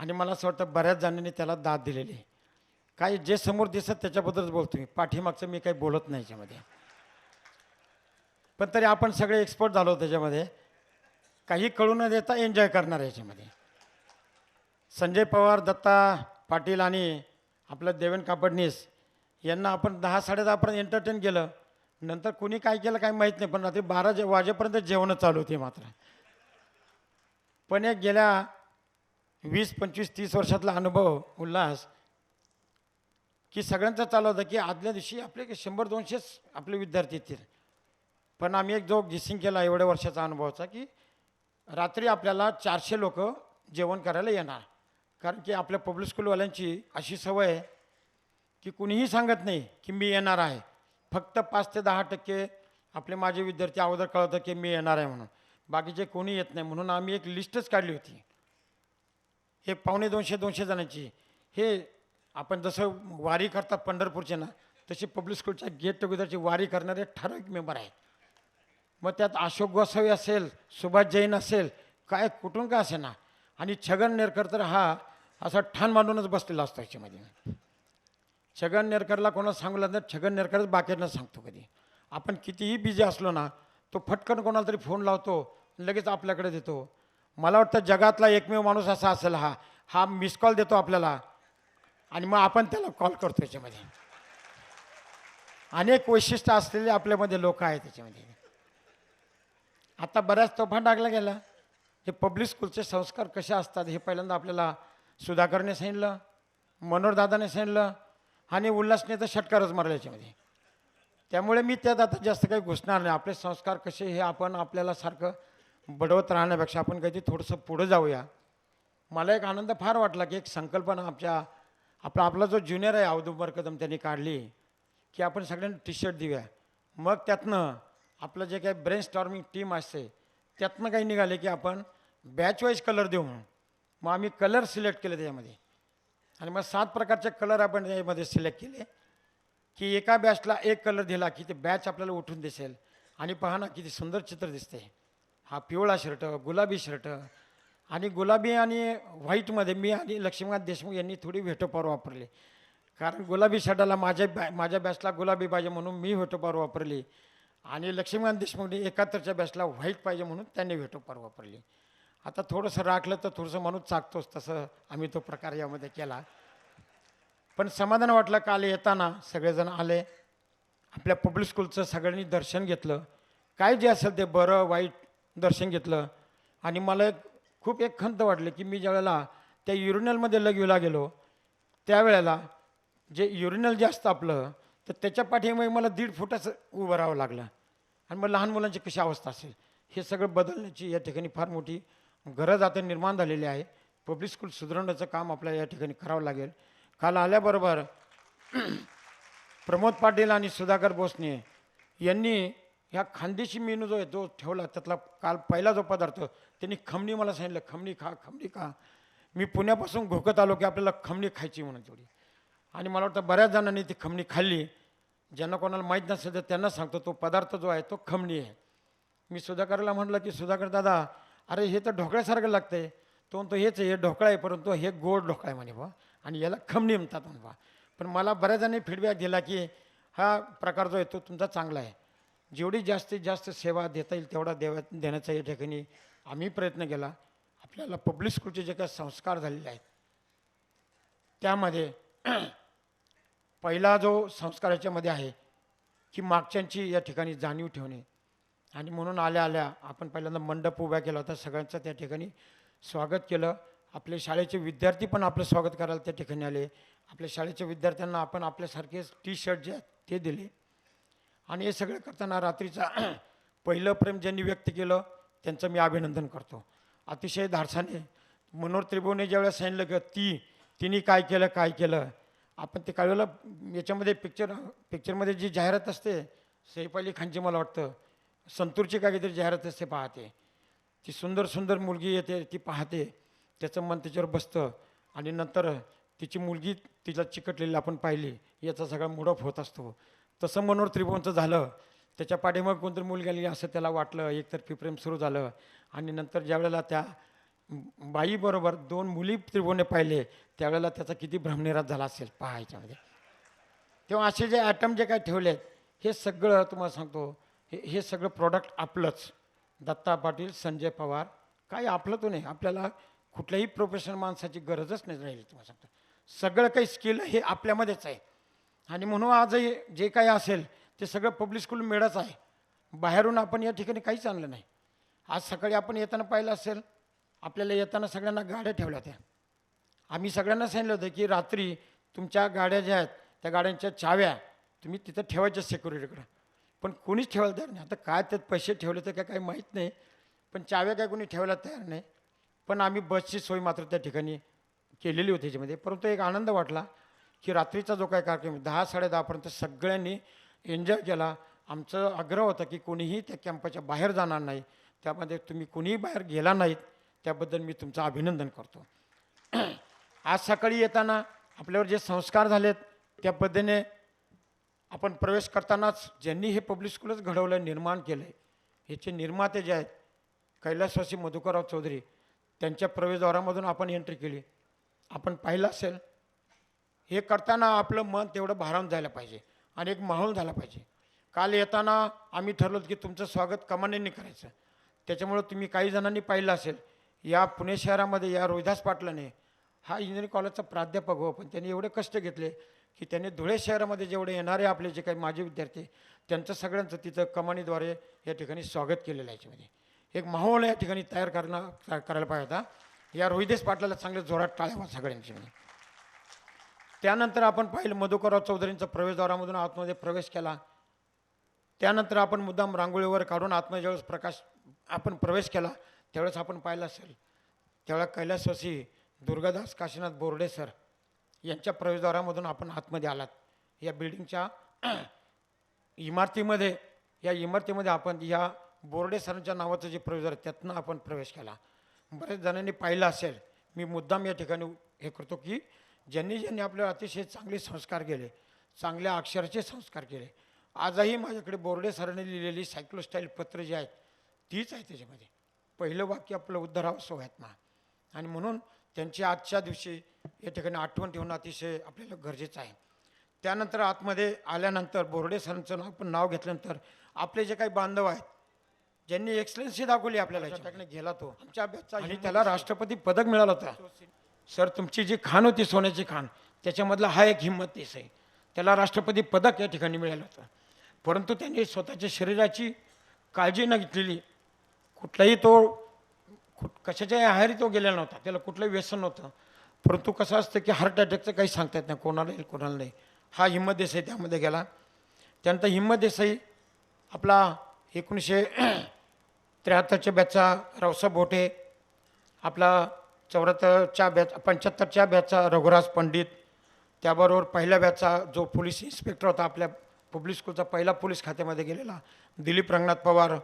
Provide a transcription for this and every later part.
आणि मला असं वाटतं बऱ्याच जणांनी त्याला दाद दिलेली आहे. काही जे समोर दिसत त्याच्याबद्दलच बोलतो मी, पाठीमागचं मी काही बोलत नाही याच्यामध्ये. पण तरी आपण सगळे एक्सपर्ट झालो त्याच्यामध्ये, काही कळू न देता एन्जॉय करणार याच्यामध्ये. संजय पवार, दत्ता पाटील आणि आपलं देवेंद्र कापडणीस यांना आपण 10-10:30पर्यंत एंटरटेन केलं. नंतर कुणी काय केलं काही माहीत नाही, पण रात्री 12 वाजेपर्यंत जेवणं चालू होती मात्र. पण एक गेल्या 20-25-30 वर्षातला अनुभव उल्हास, की सगळ्यांचा चालू होता की आदल्या दिवशी आपले 100-200 आपले विद्यार्थी येतील. पण आम्ही एक जो गिसिंग केला एवढ्या वर्षाचा अनुभवाचा, की रात्री आपल्याला 400 लोक जेवण करायला येणार. कारण की आपल्या पब्लिक स्कूलवाल्यांची अशी सवय आहे की कुणीही सांगत नाही की मी येणार आहे. फक्त 5 ते 10% आपले माझे विद्यार्थी अगोदर कळवतात की मी येणार आहे म्हणून, बाकीचे कोणी येत नाही. म्हणून आम्ही एक लिस्टच काढली होती, एक 250-200 जणांची. हे आपण जसं वारी करतात पंढरपूरचे ना, तशी पब्लिक स्कूलच्या गेट टुगेदरची वारी करणारे ठराविक मेंबर आहेत. मग त्यात अशोक गोसावी असेल, सुभाष जैन असेल, काय कुठून का असे ना, आणि छगन नेरकर तर हा असा ठाण मांडूनच बसलेला असतो याच्यामध्ये. छगन नेरकरला कोणाला सांगू लागलं, छगन नेरकरच बाकीनं सांगतो. कधी आपण कितीही बिझी असलो ना, तो फटकन कोणाला तरी फोन लावतो, लगेच आपल्याकडे देतो. मला वाटतं जगातला एकमेव माणूस असा असेल हा, हा मिस कॉल देतो आपल्याला आणि मग आपण त्याला कॉल करतो. याच्यामध्ये अनेक वैशिष्ट्य असलेले आपल्यामध्ये लोक आहेत त्याच्यामध्ये. आता बऱ्याच तोफा टाकल्या गेल्या. हे पब्लिक स्कूलचे संस्कार कसे असतात हे पहिल्यांदा आपल्याला सुधाकरने सांगितलं, मनोहरदादाने सांगितलं आणि उल्हासने तर षटकारच मारला याच्यामध्ये. त्यामुळे मी त्यात आता जास्त काही घुसणार नाही. आपले संस्कार कसे हे आपण आपल्याला सारखं बडवत राहण्यापेक्षा आपण काहीतरी थोडंसं पुढं जाऊया. मला एक आनंद फार वाटला की एक संकल्पना आपला जो ज्युनियर आहे औदुंबर कदम त्यांनी काढली, की आपण सगळ्यांना टी शर्ट देऊया. मग त्यातनं आपलं जे काही ब्रेन स्टॉर्मिंग टीम असते त्यातनं काही निघाले की आपण बॅच वाईज कलर देऊ म्हणून. मग आम्ही कलर सिलेक्ट केले त्याच्यामध्ये आणि मग 7 प्रकारचे कलर आपण त्यामध्ये सिलेक्ट केले, की एका बॅचला एक कलर दिला की ते बॅच आपल्याला उठून दिसेल. आणि पहा ना किती सुंदर चित्र दिसते. हा पिवळा शर्ट, गुलाबी शर्ट आणि गुलाबी आणि व्हाईटमध्ये मी आणि लक्ष्मीकांत देशमुख यांनी थोडी व्हेटोपावर वापरली. कारण गुलाबी शर्टाला माझ्या बॅचला गुलाबी पाहिजे म्हणून मी व्हेटोपावर वापरली आणि लक्ष्मीकांत देशमुखने 71च्या बॅचला व्हाईट पाहिजे म्हणून त्यांनी व्हेटोपावर वापरली. आता थोडंसं राखलं तर थोडंसं माणूस चाकतोच, तसं आम्ही तो प्रकार यामध्ये केला. पण समाधान वाटलं. काल येताना सगळेजण आले, आपल्या पब्लिक स्कूलचं सगळ्यांनी दर्शन घेतलं, काय जे असेल ते बरं वाईट दर्शन घेतलं. आणि मला खूप एक खंत वाटली की मी ज्यावेळेला त्या युरिनलमध्ये लगविला गेलो त्यावेळेला जे युरिनल जे असतं आपलं, तर त्याच्या पाठीमागे मला 1.5 फुटाचं उभं राहावं लागलं. आणि मग लहान मुलांची कशी अवस्था असेल, हे सगळं बदलण्याची या ठिकाणी फार मोठी गरज आता निर्माण झालेली आहे. पब्लिक स्कूल सुधारण्याचं काम आपल्याला या ठिकाणी करावं लागेल. काल आल्याबरोबर प्रमोद पाटील आणि सुधाकर भोसने यांनी ह्या खानदेशी मेनू जो आहे तो ठेवला. त्यातला काल पहिला जो पदार्थ त्यांनी खमणी मला सांगितलं, खमणी खा, खमणी खा. मी पुण्यापासून घोकत आलो की आपल्याला खमणी खायची म्हणून तेवढी. आणि मला वाटतं बऱ्याच जणांनी ती खमणी खाल्ली. ज्यांना कोणाला माहीत नसेल तर त्यांना सांगतो, तो पदार्थ जो आहे तो खमणी आहे. मी सुधाकरला म्हटलं की सुधाकर दादा, अरे हे तर ढोकळ्यासारखं लागतं आहे. तो म्हणतो हेच हे ढोकळा आहे, परंतु हे गोड ढोकळा आहे म्हणे बा, आणि याला खमणी म्हणतात म्हणे बा. पण मला बऱ्याच जणांनी फीडबॅक दिला की हा प्रकार जो आहे तो तुमचा चांगला आहे. जेवढी जास्तीत जास्त सेवा देता येईल तेवढा देण्याचा या ठिकाणी आम्ही प्रयत्न केला. आपल्याला पब्लिक स्कूलचे जे काही संस्कार झालेले आहेत त्यामध्ये पहिला जो संस्कार याच्यामध्ये आहे की मागच्यांची या ठिकाणी जाणीव ठेवणे. आणि म्हणून आल्या आपण पहिल्यांदा मंडप उभा केला होता, सगळ्यांचं त्या ठिकाणी स्वागत केलं. आपले शाळेचे विद्यार्थी पण आपलं स्वागत करायला त्या ठिकाणी आले. आपल्या शाळेच्या विद्यार्थ्यांना आपण आपल्यासारखे टी शर्ट जे आहेत ते दिले. आणि हे सगळं करताना रात्रीचा पहिलं प्रेम ज्यांनी व्यक्त केलं त्यांचं मी अभिनंदन करतो. अतिशय धाडसाने मनोहर त्रिभुवने ज्यावेळेस सांगितलं की तिने काय केलं, आपण ते कळवलं. याच्यामध्ये पिक्चरमध्ये जी जाहिरात असते सैफ अली खानची, मला वाटतं संतूरची काहीतरी जाहिरात असते, पाहते ती सुंदर मुलगी येते, ती पाहते, त्याचं मन त्याच्यावर बसतं आणि नंतर तिची मुलगी तिला चिकटलेली आपण पाहिली, याचा सगळा मूडऑफ होत असतो. तसं मनोहर त्रिभुवनचं झालं. त्याच्या पाठीमागे कोणतरी मुलगी आली असं त्याला वाटलं, एकतर्फी प्रेम सुरू झालं. आणि नंतर ज्यावेळेला त्या बाईबरोबर 2 मुली त्रिभुवने पाहिले त्यावेळेला त्याचा किती भ्रमनिरास झाला असेल पहा याच्यामध्ये. तेव्हा असे जे ॲटम जे काय ठेवलेत हे सगळं तुम्हाला सांगतो, हे सगळं प्रॉडक्ट आपलंच. दत्ता पाटील, संजय पवार, काही आपलं तो नाही. आपल्याला कुठल्याही प्रोफेशनल माणसाची गरजच नाही राहिली तुम्हाला सांगतो. सगळं काही स्किल हे आपल्यामध्येच आहे. आणि म्हणून आजही जे काही असेल ते सगळं पब्लिक स्कूल मिळत आहे. बाहेरून आपण या ठिकाणी काहीच आणलं नाही. आज सकाळी आपण येताना पाहिलं असेल, आपल्याला येताना सगळ्यांना गाड्या ठेवल्या होत्या. आम्ही सगळ्यांना सांगितलं होतं की रात्री तुमच्या गाड्या ज्या आहेत त्या गाड्यांच्या चाव्या तुम्ही तिथं ठेवायच्या सिक्युरिटीकडं. पण कोणीच ठेवायला तयार नाही. आता काय त्यात पैसे ठेवले तर काय काही माहीत नाही, पण चाव्या काय कोणी ठेवायला तयार नाही. पण आम्ही बसची सोय मात्र त्या ठिकाणी केलेली होती त्याच्यामध्ये. परंतु एक आनंद वाटला की रात्रीचा जो काय कार्यक्रम 10-10:30पर्यंत सगळ्यांनी एन्जॉय केला. आमचं आग्रह होता की कोणीही त्या कॅम्पच्या बाहेर जाणार नाही. त्यामध्ये तुम्ही कोणीही बाहेर गेला नाहीत त्याबद्दल मी तुमचं अभिनंदन करतो. आज सकाळी येताना आपल्यावर जे संस्कार झालेत त्या पद्धतीने आपण प्रवेश करतानाच ज्यांनी हे पब्लिक स्कूलच घडवलं, निर्माण केलं आहे, ह्याचे निर्माते जे आहेत कैलासवासी मधुकरराव चौधरी, त्यांच्या प्रवेशद्वारामधून आपण एंट्री केली. आपण पाहिलं असेल, हे करताना आपलं मन तेवढं भारावून जायला पाहिजे आणि एक माहोल झाला पाहिजे. काल येताना आम्ही ठरवलं की तुमचं स्वागत कमानींनी करायचं. त्याच्यामुळं तुम्ही काही जणांनी पाहिलं असेल, या पुणे शहरामध्ये या रोहिदास पाटलाने हा इंजिनिअरिंग कॉलेजचा प्राध्यापक हो, पण त्यांनी एवढे कष्ट घेतले की त्यांनी धुळे शहरामध्ये जेवढे येणारे आपले जे काही माजी विद्यार्थी त्यांचं सगळ्यांचं तिथं कमानीद्वारे या ठिकाणी स्वागत केलेलं आहे. याच्यामध्ये एक माहोल या ठिकाणी तयार करायला पाहिजे होता. या रोहिदास पाटलाला चांगले जोरात टाळ्या सगळ्यांची. त्यानंतर आपण पाहिलं मधुकरराव चौधरींचा प्रवेशद्वारामधून आतमध्ये प्रवेश केला. त्यानंतर आपण मुद्दाम रांगोळीवर काढून आतमध्ये ज्यावेळेस आपण प्रवेश केला त्यावेळेस आपण पाहिलं असेल, त्यावेळेला कैलासवासी दुर्गादास काशीनाथ बोर्डे सर यांच्या प्रवेशद्वारामधून आपण आतमध्ये आलात. या बिल्डिंगच्या इमारतीमध्ये आपण या बोर्डे सरांच्या नावाचं जे प्रवेशद्वार आहे त्यातनं आपण प्रवेश केला. बरेच जणांनी पाहिलं असेल, मी मुद्दाम या ठिकाणी हे करतो की ज्यांनी आपल्याला अतिशय चांगले संस्कार केले, चांगल्या अक्षराचे संस्कार केले. आजही माझ्याकडे बोर्डे सरांनी लिहिलेली सायक्लोस्टाईल पत्र जी आहेत तीच आहे. त्याच्यामध्ये पहिलं वाक्य आपलं उद्धराव सोहत्मा. आणि म्हणून त्यांची आजच्या दिवशी या ठिकाणी आठवण ठेवणं अतिशय आपल्याला गरजेचं आहे. त्यानंतर आतमध्ये आल्यानंतर बोर्डे सरांचं आपण नाव घेतल्यानंतर आपले जे काही बांधव आहेत ज्यांनी एक्सलन्सी दाखवली आपल्याला याच्याकडे गेला तो आमच्या अभ्यासचा आणि त्याला राष्ट्रपती पदक मिळालं होतं. सर तुमची जी खाण होती सोन्याची खाण त्याच्यामधला हा एक हिम्मत देसाई, त्याला राष्ट्रपती पदक या ठिकाणी मिळालं होतं. परंतु त्यांनी स्वतःच्या शरीराची काळजी न घेतलेली, कुठलाही तो कशाच्याही आहारी तो गेलेला नव्हता, त्याला कुठलंही व्यसन नव्हतं. परंतु कसं असतं की हार्ट अटॅकचं काही सांगता येत नाही, कोणाला येईल कोणाला नाही. हा हिम्मत देसाई त्यामध्ये गेला. त्यानंतर हिम्मत देसाई आपला 1973च्या बॅचचा रावसाहेब भोटे, आपला 75च्या बॅचचा रघुराज पंडित, त्याबरोबर पहिल्या बॅचचा जो पोलीस इन्स्पेक्टर होता आपल्या पब्लिक स्कूलचा पहिला पोलीस खात्यामध्ये गेलेला दिलीप रंगनाथ पवार,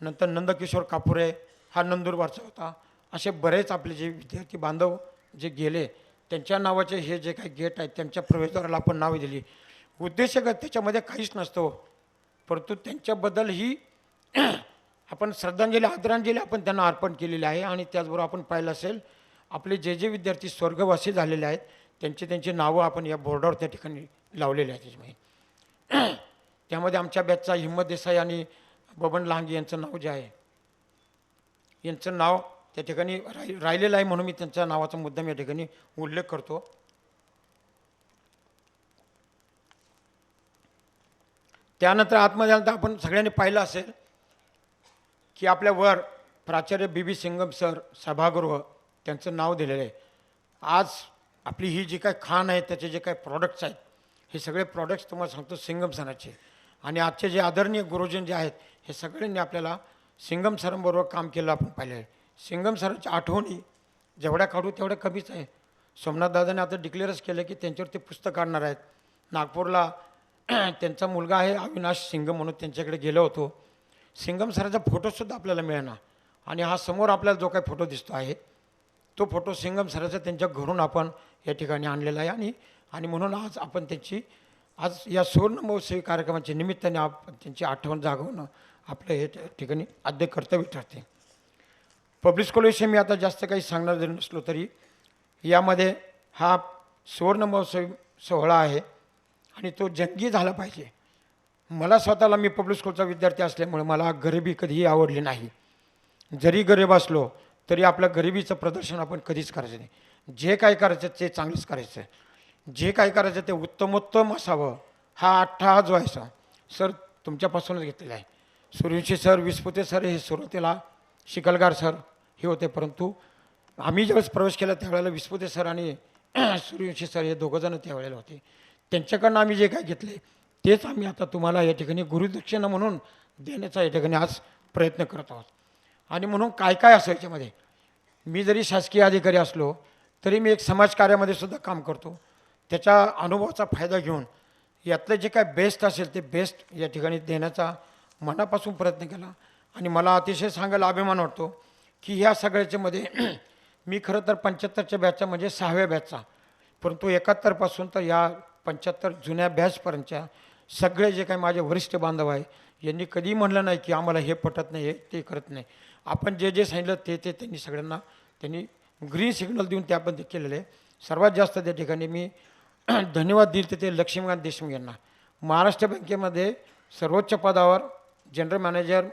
नंतर नंदकिशोर कापुरे हा नंदुरबारचा होता. असे बरेच आपले जे विद्यार्थी बांधव जे गेले त्यांच्या नावाचे हे जे काही गेट आहेत त्यांच्या प्रवेशद्वाराला आपण नावे दिली. उद्देशगत त्याच्यामध्ये काहीच नसतो, परंतु त्यांच्याबद्दल ही आपण श्रद्धांजली आदरांजली आपण त्यांना अर्पण केलेली आहे. आणि त्याचबरोबर आपण पाहिलं असेल आपले जे विद्यार्थी स्वर्गवासी झालेले आहेत त्यांची नावं आपण या बोर्डावर त्या ठिकाणी लावलेली आहेत. त्याच्यामध्ये त्यामध्ये आमच्या बॅचचा हिम्मत देसाई आणि बबन लहांगे यांचं नाव जे आहे यांचं नाव त्या ठिकाणी राहिलेलं आहे, म्हणून मी त्यांच्या नावाचा मुद्दाम या ठिकाणी उल्लेख करतो. त्यानंतर आतमध्ये आलं तर आपण सगळ्यांनी पाहिलं असेल की आपल्यावर प्राचार्य बी सिंगम सर सभागृह त्यांचं नाव दिलेलं आहे. आज आपली ही जी काय खाण आहे त्याचे जे काही प्रॉडक्ट्स आहेत हे सगळे प्रॉडक्ट्स तुम्हाला सांगतो सिंगम सरांचे. आणि आजचे जे आदरणीय गुरुजन जे आहेत हे सगळ्यांनी आपल्याला सिंगम सरांबरोबर काम केलं आपण पाहिलं आहे. सिंगम सरांच्या आठवणी जेवढ्या काढू तेवढ्या कमीच आहे. सोमनाथ दादाने आता डिक्लेअरच केलं की त्यांच्यावर ते पुस्तक काढणार आहेत. नागपूरला त्यांचा मुलगा आहे अविनाश सिंगम म्हणून त्यांच्याकडे गेलो होतो. सिंगम सरांचा फोटोसुद्धा आपल्याला मिळणार. आणि हा समोर आपल्याला जो काही फोटो दिसतो आहे तो फोटो सिंगम सरांचा त्यांच्या घरून आपण या ठिकाणी आणलेला आहे. आणि म्हणून आज आपण आज या सुवर्ण महोत्सवी कार्यक्रमाच्या निमित्ताने आपण त्यांची आठवण जागवणं आपलं हे ठिकाणी आद्य कर्तव्य ठरते. पब्लिक स्कूलविषयी मी आता जास्त काही सांगणार जरी नसलो तरी यामध्ये हा सुवर्ण महोत्सव सोहळा आहे आणि तो जंगी झाला पाहिजे. मला स्वतःला मी पब्लिक स्कूलचा विद्यार्थी असल्यामुळे मला गरिबी कधीही आवडली नाही. जरी गरीब असलो तरी आपल्या गरिबीचं प्रदर्शन आपण कधीच करायचं नाही. जे काय करायचं ते चांगलंच करायचं. जे काय करायचं ते उत्तमोत्तम असावं. हा अट्टाहास जो आहे सर तुमच्यापासूनच घेतलेला आहे. सूर्यवंशी सर, विस्पुते सर हे सुरुवातीला शिकलगार सर हे होते, परंतु आम्ही ज्यावेळेस प्रवेश केला त्यावेळेला विस्पुते सर आणि सूर्यवंशी सर हे दोघंजणं त्यावेळेला होते. त्यांच्याकडनं आम्ही जे काय घेतले तेच आम्ही आता तुम्हाला या ठिकाणी गुरुदक्षिणा म्हणून देण्याचा या ठिकाणी आज प्रयत्न करत आहोत. आणि म्हणून काय काय असं याच्यामध्ये मी जरी शासकीय अधिकारी असलो तरी मी एक समाजकार्यामध्ये सुद्धा काम करतो. त्याच्या अनुभवाचा फायदा घेऊन यातलं जे काय बेस्ट असेल ते बेस्ट या ठिकाणी देण्याचा मनापासून प्रयत्न केला. आणि मला अतिशय सांगायला अभिमान वाटतो की ह्या सगळ्याच्यामध्ये मी खरं तर 75च्या बॅचचा म्हणजे 6व्या बॅचचा, परंतु 71पासून तर या 75 जुन्या बॅचपर्यंतच्या सगळे जे काही माझे वरिष्ठ बांधव आहे यांनी कधी म्हणलं नाही की आम्हाला हे पटत नाही, हे ते करत नाही. आपण जे जे सांगितलं ते त्यांनी सगळ्यांना त्यांनी ग्रीन सिग्नल देऊन त्याबद्दल केलेलं आहे. सर्वात जास्त त्या ठिकाणी मी धन्यवाद दिले ते लक्ष्मीकांत देशमुख यांना. महाराष्ट्र बँकेमध्ये सर्वोच्च पदावर जनरल मॅनेजर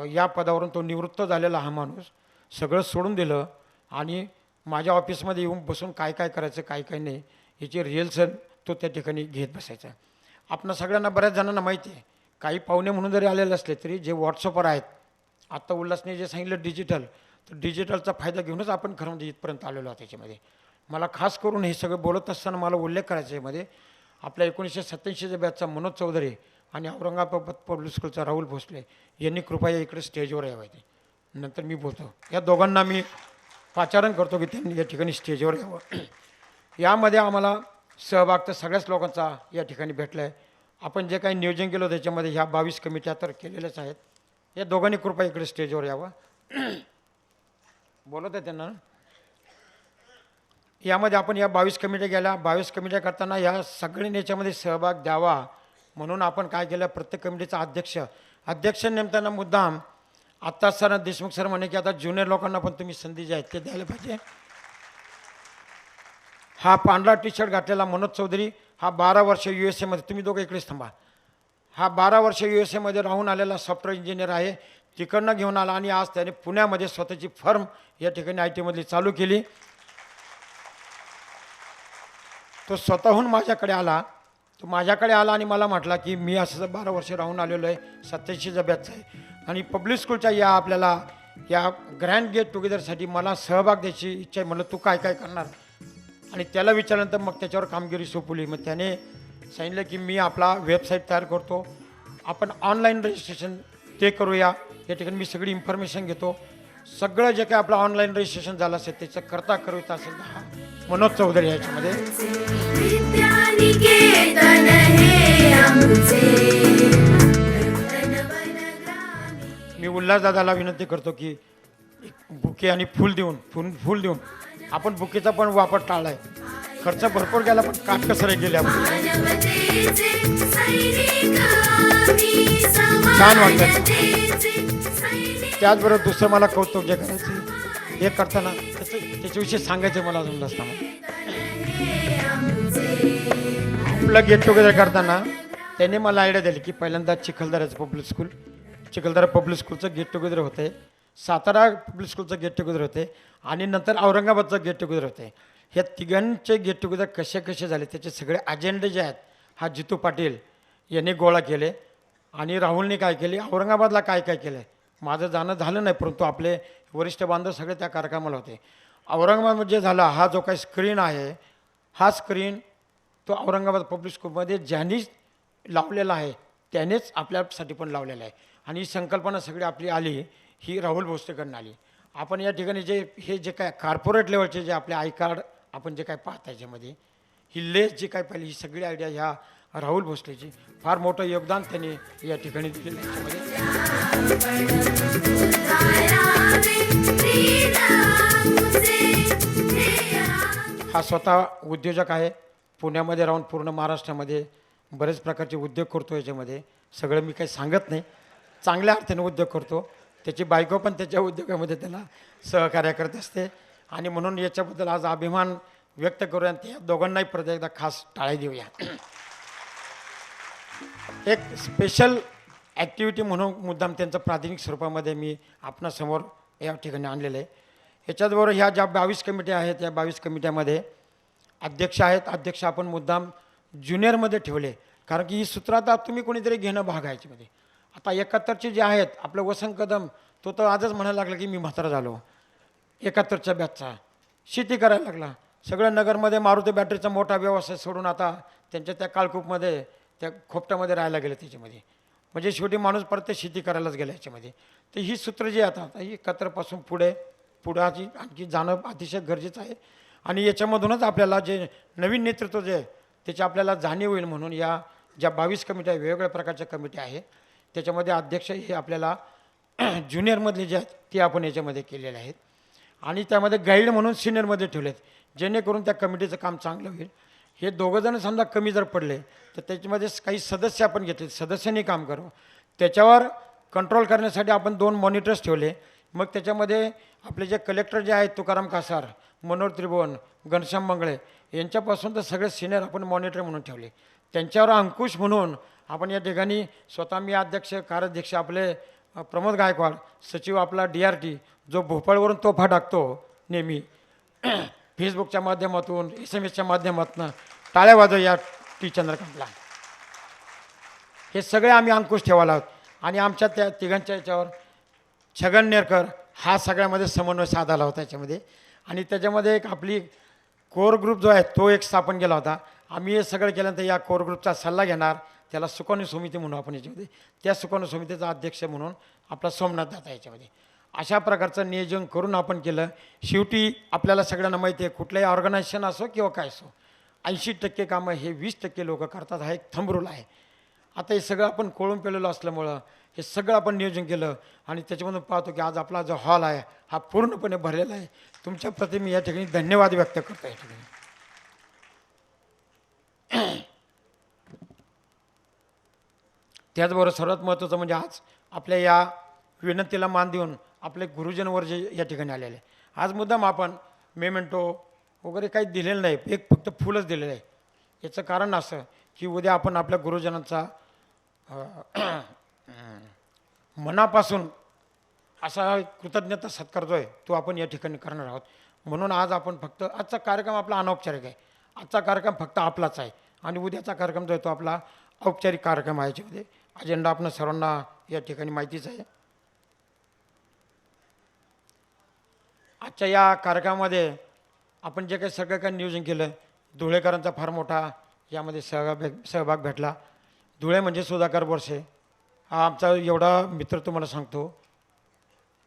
या पदावरून तो निवृत्त झालेला हा माणूस सगळं सोडून दिलं आणि माझ्या ऑफिसमध्ये येऊन बसून काय काय करायचं काय काय नाही याची रिहर्सल तो त्या ठिकाणी घेत बसायचा. आपणा सगळ्यांना बऱ्याच जणांना माहिती आहे, काही पाहुणे म्हणून जरी आलेले असले तरी जे व्हॉट्सअपवर आहेत, आत्ता उल्हासने जे सांगितलं डिजिटल, तर डिजिटलचा फायदा घेऊनच आपण खरं म्हणजे इथपर्यंत आलेलो आहोत. त्याच्यामध्ये मला खास करून हे सगळं बोलत असताना मला उल्लेख करायचा आहे यामध्ये आपल्या 1987च्या बॅचचा मनोज चौधरी आणि औरंगाबाद पब्लिक स्कूलचा राहुल भोसले यांनी कृपया इकडे स्टेजवर यावं. नंतर मी बोलतो. या दोघांना मी पाचारण करतो की त्यांनी या ठिकाणी स्टेजवर यावं. यामध्ये आम्हाला सहभाग तर सगळ्याच लोकांचा या ठिकाणी भेटला आहे. आपण जे काही नियोजन केलं त्याच्यामध्ये ह्या 22 कमिट्या तर केलेल्याच आहेत. या दोघांनी कृपया इकडे स्टेजवर यावं. बोलत आहे त्यांना. यामध्ये आपण या 22 कमिट्या गेल्या. 22 कमिट्या करताना या सगळ्यांनी याच्यामध्ये सहभाग द्यावा म्हणून आपण काय केलं, प्रत्येक कमिटीचा अध्यक्ष नेमताना मुद्दाम आत्ता सर देशमुख सर म्हणे की आता ज्युनियर लोकांना पण तुम्ही संधी जी आहेत ते द्यायला पाहिजे. हा पांढरा टी शर्ट घातलेला मनोज चौधरी हा 12 वर्ष USA मध्ये, तुम्ही दोघं इकडेच थांबा, हा 12 वर्ष USA मध्ये राहून आलेला सॉफ्टवेअर इंजिनियर आहे. तिकडनं घेऊन आला आणि आज त्याने पुण्यामध्ये स्वतःची फर्म या ठिकाणी IT मधली चालू केली. तो स्वतःहून माझ्याकडे आला आणि मला म्हटला की मी असं 12 वर्ष राहून आलेलो आहे, 87च्या बॅचचा आहे आणि पब्लिक स्कूलच्या या आपल्याला या ग्रँड गेट टुगेदरसाठी मला सहभाग द्यायची इच्छा आहे. म्हणलं तू काय काय करणार, आणि त्याला विचारल्यानंतर मग त्याच्यावर कामगिरी सोपवली. मग त्याने सांगितलं की मी आपला वेबसाईट तयार करतो, आपण ऑनलाईन रजिस्ट्रेशन ते करूया. या ठिकाणी मी सगळी इन्फॉर्मेशन घेतो. सगळं जे काय आपलं ऑनलाईन रजिस्ट्रेशन झालं असेल त्याचं करता असेल हा मनोज चौधरी याच्यामध्ये. मी उल्हासदादाला विनंती करतो की बुके आणि फूल देऊन आपण बुकेचा पण वापर टाळलाय. खर्च भरपूर गेला पण काटकसर गेले आपण. छान वाटतं. त्याचबरोबर दुसरं मला कौतुक जे करायचं हे करताना त्याच्याविषयी सांगायचं मला अजून असताना आपलं गेट टुगेदर करताना त्यांनी मला आयडिया दिली की पहिल्यांदा चिखलदरा पब्लिक स्कूलचं गेट टुगेदर होते, सातारा पब्लिक स्कूलचं गेट टुगेदर होते आणि नंतर औरंगाबादचं गेट टुगेदर होते. ह्या तिघांचे गेट टुगेदर कसे झाले त्याचे सगळे अजेंडे जे आहेत हा जितू पाटील यांनी गोळा केले आणि राहुलने काय केले, औरंगाबादला काय केलं. माझं जाणं झालं नाही, परंतु आपले वरिष्ठ बांधव सगळे त्या कार्यक्रमाला होते. औरंगाबादमध्ये जे झाला हा जो काही स्क्रीन आहे हा स्क्रीन तो औरंगाबाद पब्लिक स्कूलमध्ये ज्यांनी लावलेला आहे त्यानेच आपल्यासाठी पण लावलेला आहे. आणि ही संकल्पना सगळी आपली आली ही राहुल भोसलेकडून आली. आपण या ठिकाणी हे जे काय कॉर्पोरेट लेवलचे जे आपले आय कार्ड आपण जे काय पाहता याच्यामध्ये ही लेस जी काय पाहिली ही सगळी आयडिया ह्या राहुल भोसलेची, फार मोठं योगदान त्यांनी या ठिकाणी दिलेलं हा स्वतः उद्योजक आहे. पुण्यामध्ये राहून पूर्ण महाराष्ट्रामध्ये बरेच प्रकारचे उद्योग करतो. याच्यामध्ये सगळं मी काही सांगत नाही, चांगल्या अर्थाने उद्योग करतो. त्याची बायको पण त्याच्या उद्योगामध्ये त्याला सहकार्य करत असते आणि म्हणून याच्याबद्दल आज अभिमान व्यक्त करूया. त्या दोघांनाही परत एकदा खास टाळ्या देऊया. एक स्पेशल ॲक्टिव्हिटी म्हणून मुद्दाम त्यांचं प्राथमिक स्वरूपामध्ये मी आपणासमोर या ठिकाणी आणलेलं आहे. याच्याचबरोबर ह्या ज्या 22 कमिट्या आहेत, या 22 कमिट्यामध्ये अध्यक्ष आहेत. अध्यक्ष आपण मुद्दाम ज्युनियरमध्ये ठेवले, कारण की ही सूत्र आता तुम्ही कोणीतरी घेणं भाग आहे याच्यामध्ये. आता 71चे जे आहेत, आपलं वसंत कदम तो तर आजच म्हणायला लागला की मी म्हातारा झालो. 71च्या बॅचचा शेती करायला लागला. सगळं नगरमध्ये मारुती बॅटरीचा मोठा व्यवसाय सोडून आता त्यांच्या त्या काळकूपमध्ये त्या खोपट्यामध्ये राहायला गेलं त्याच्यामध्ये. म्हणजे शेवटी माणूस परत ते शेती करायलाच गेला याच्यामध्ये. तर ही सूत्र जी आता ही 71पासून पुढाची आणखी जाणं अतिशय गरजेचं आहे. आणि याच्यामधूनच आपल्याला जे नवीन नेतृत्व जे आहे त्याची आपल्याला जाणीव होईल. म्हणून या ज्या 22 कमिट्या वेगवेगळ्या प्रकारच्या कमिट्या आहेत त्याच्यामध्ये अध्यक्ष हे आपल्याला ज्युनियरमधले जे आहेत ते आपण याच्यामध्ये केलेले आहेत. आणि त्यामध्ये गाईड म्हणून सिनियरमध्ये ठेवलेत, जेणेकरून त्या कमिटीचं काम चांगलं होईल. हे दोघंजण समजा कमी जर पडले तर त्याच्यामध्ये काही सदस्य आपण घेतले, सदस्यांनी काम करू. त्याच्यावर कंट्रोल करण्यासाठी आपण 2 मॉनिटर्स ठेवले. मग त्याच्यामध्ये आपले जे कलेक्टर जे आहेत तुकाराम कासार, मनोहर त्रिभुवन, घनश्याम मंगळे यांच्यापासून तर सगळे सिनियर आपण मॉनिटर म्हणून ठेवले. त्यांच्यावर अंकुश म्हणून आपण या ठिकाणी स्वतः मी अध्यक्ष, कार्याध्यक्ष आपले प्रमोद गायकवाड, सचिव आपला DRT जो भोपाळवरून तोफा टाकतो नेहमी फेसबुकच्या माध्यमातून, SMS माध्यमातून, टाळ्या वाजव या चंद्रकांतला. हे सगळे आम्ही अंकुश ठेवायला आहोत. आणि आमच्या त्या तिघांच्या याच्यावर छगन नेरकर हा सगळ्यामध्ये समन्वय साधायला होता याच्यामध्ये. आणि त्याच्यामध्ये एक आपली कोर ग्रुप जो आहे तो एक स्थापन केला होता. आम्ही हे सगळं केल्यानंतर या कोर ग्रुपचा सल्ला घेणार, त्याला सुकाणू समिती म्हणून आपण याच्यामध्ये, त्या सुकाणू समितीचा अध्यक्ष म्हणून आपला सोमनाथ दादा याच्यामध्ये. अशा प्रकारचं नियोजन करून आपण केलं. शेवटी आपल्याला सगळ्यांना माहिती आहे कुठलंही ऑर्गनायझेशन असो किंवा काय असो 80% कामं हे 20% लोक करतात, हा एक थंब रूल आहे. आता हे सगळं आपण कोळून पेलेलं असल्यामुळं हे सगळं आपण नियोजन केलं आणि त्याच्यामधून पाहतो की आज आपला जो हॉल आहे हा पूर्णपणे भरलेला आहे. तुमच्या प्रति मी या ठिकाणी धन्यवाद व्यक्त करतो या ठिकाणी. त्याचबरोबर सर्वात महत्त्वाचं म्हणजे आज आपल्या या विनंतीला मान देऊन आपले गुरुजन वर्ग या ठिकाणी आलेले. आज मुद्दाम आपण मेमेंटो वगैरे काही दिलेलं नाही, एक फक्त फुलच दिलेलं आहे. याचं कारण असं की उद्या आपण आपल्या गुरुजनांचा मनापासून असा कृतज्ञता सत्कार जो आहे तो आपण या ठिकाणी करणार आहोत. म्हणून आज आपण फक्त आजचा कार्यक्रम आपला अनौपचारिक आहे. आजचा कार्यक्रम फक्त आपलाच आहे आणि उद्याचा कार्यक्रम जो आहे तो आपला औपचारिक कार्यक्रम आहे. याच्यामध्ये अजेंडा आपण सर्वांना या ठिकाणी माहितीच आहे. आजच्या या कार्यक्रमामध्ये आपण जे काही सगळं काही नियोजन केलं, धुळेकरांचा फार मोठा यामध्ये सहभाग भेटला. धुळे म्हणजे सुधाकर बोरसे हा आमचा एवढा मित्र तुम्हाला सांगतो.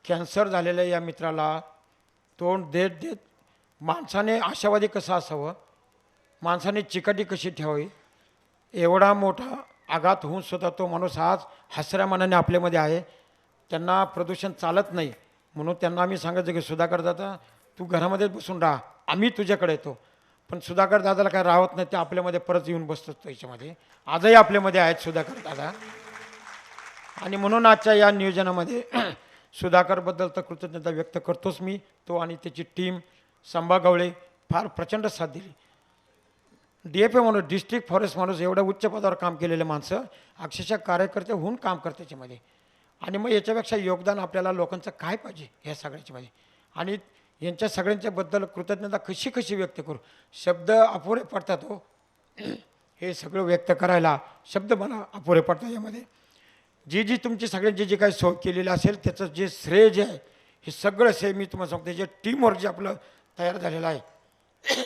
कॅन्सर झालेल्या या मित्राला तोंड देत देत माणसाने आशावादी कसं असावं, माणसाने चिकाटी कशी ठेवावी, एवढा मोठा आघात होऊन सुद्धा तो माणूस आज हसऱ्या मनाने आपल्यामध्ये आहे. त्यांना प्रदूषण चालत नाही म्हणून त्यांना आम्ही सांगायचं की सुधाकर दादा तू घरामध्येच बसून राहा, आम्ही तुझ्याकडे येतो. पण सुधाकर दादाला काय राहत नाही, ते आपल्यामध्ये परत येऊन बसतो याच्यामध्ये. आजही आपल्यामध्ये आहेत सुधाकर दादा. आणि म्हणून आजच्या या नियोजनामध्ये सुधाकरबद्दल तर कृतज्ञता व्यक्त करतोच मी. तो आणि त्याची टीम संभा गवळे फार प्रचंड साथ दिली. DFA माणूस, डिस्ट्रिक्ट फॉरेस्ट माणूस, एवढ्या उच्च पदावर काम केलेले माणसं अक्षरशः कार्यकर्ते होऊन काम करते त्याच्यामध्ये. आणि मग याच्यापेक्षा योगदान आपल्याला लोकांचं काय पाहिजे ह्या सगळ्याच्यामध्ये. आणि यांच्या सगळ्यांच्याबद्दल कृतज्ञता कशी कशी व्यक्त करू, शब्द अपुरे पडतात हो. हे सगळं व्यक्त करायला शब्द मला अपुरे पडतात. यामध्ये जी तुमची सगळ्यांची जी काही सोय केलेली असेल त्याचं जे श्रेय जे आहे हे सगळं श्रेय मी तुम्हाला सांगतो. जे टीमवर्क जे आपलं तयार झालेलं आहे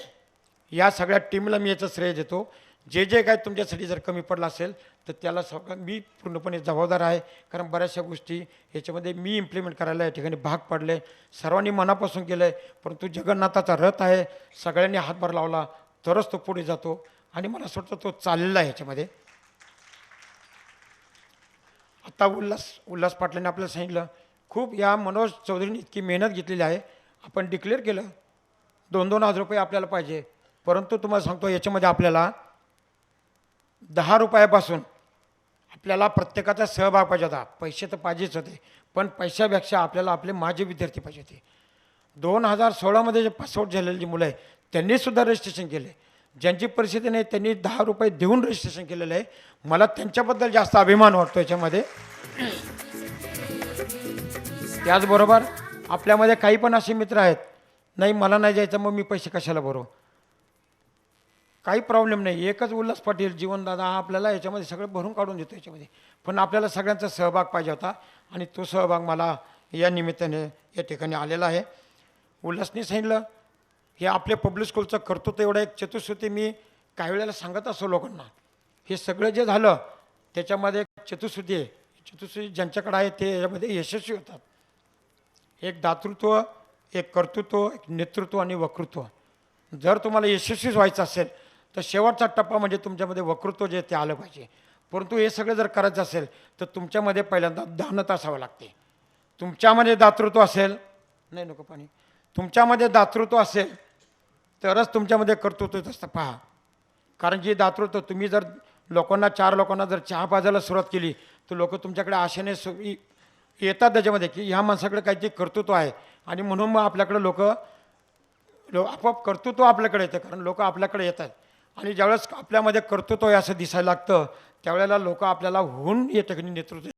या सगळ्या टीमला मी याचं श्रेय देतो. जे काय तुमच्यासाठी जर कमी पडलं असेल तर त्याला सगळं मी पूर्णपणे जबाबदार आहे. कारण बऱ्याचशा गोष्टी याच्यामध्ये मी इम्प्लिमेंट करायला या ठिकाणी भाग पडले. सर्वांनी मनापासून केलं आहे. परंतु जगन्नाथाचा रथ आहे, सगळ्यांनी हातभार लावला तरच तो पुढे जातो आणि मला असं वाटतं तो चाललेला आहे याच्यामध्ये. आता उल्हास पाटलांनी आपल्याला सांगितलं खूप या मनोज चौधरीने इतकी मेहनत घेतलेली आहे. आपण डिक्लेअर केलं 2-2 हजार रुपये आपल्याला पाहिजे. परंतु तुम्हाला सांगतो याच्यामध्ये आपल्याला 10 रुपयापासून आपल्याला प्रत्येकाचा सहभाग पाहिजे होता. पैसे तर पाहिजेच होते, पण पैशापेक्षा आपल्याला आपले माजी विद्यार्थी पाहिजे होते. 2016मध्ये जे पासआउट झालेली जी मुलं आहे त्यांनीसुद्धा रजिस्ट्रेशन केले. ज्यांची परिस्थिती नाही त्यांनी 10 रुपये देऊन रजिस्ट्रेशन केलेलं आहे. मला त्यांच्याबद्दल जास्त अभिमान वाटतो याच्यामध्ये. त्याचबरोबर आपल्यामध्ये काही पण असे मित्र आहेत, नाही मला नाही जायचं मग मी पैसे कशाला भरू, काही प्रॉब्लेम नाही. एकच उल्हास पाटील जीवनदादा हा आपल्याला याच्यामध्ये सगळं भरून काढून देतो याच्यामध्ये. पण आपल्याला सगळ्यांचा सहभाग पाहिजे होता आणि तो सहभाग मला या निमित्ताने या ठिकाणी आलेला आहे. उल्हासने सांगितलं हे आपल्या पब्लिक स्कूलचं कर्तृत्व एवढं एक चतुःसूत्री मी काही वेळेला सांगत असतो लोकांना. हे सगळं जे झालं त्याच्यामध्ये एक चतुःसूत्री आहे. चतुःसूत्री ज्यांच्याकडे आहे ते याच्यामध्ये यशस्वी होतात. एक दातृत्व, एक कर्तृत्व, एक नेतृत्व आणि वक्तृत्व. जर तुम्हाला यशस्वी व्हायचं असेल तर शेवटचा टप्पा म्हणजे तुमच्यामध्ये वक्तृत्व जे ते आलं पाहिजे. परंतु हे सगळं जर करायचं असेल तर तुमच्यामध्ये पहिल्यांदा दानता असावं लागते. तुमच्यामध्ये दातृत्व असेल, नाही नको पाणी, तुमच्यामध्ये दातृत्व असेल तरच तुमच्यामध्ये कर्तृत्व येत असतं. पहा, कारण जी दातृत्व तुम्ही जर लोकांना 4 लोकांना जर चहा पाजायला सुरुवात केली तर लोक तुमच्याकडे आशेने येतात त्याच्यामध्ये की ह्या माणसाकडे काहीतरी कर्तृत्व आहे. आणि म्हणून मग आपल्याकडे लोक आपोआप कर्तृत्व आपल्याकडे येतं, कारण लोक आपल्याकडे येतात. आणि ज्यावेळेस आपल्यामध्ये कर्तृत्व आहे असं दिसायला लागतं त्यावेळेला लोक आपल्याला होऊन या ठिकाणी नेतृत्व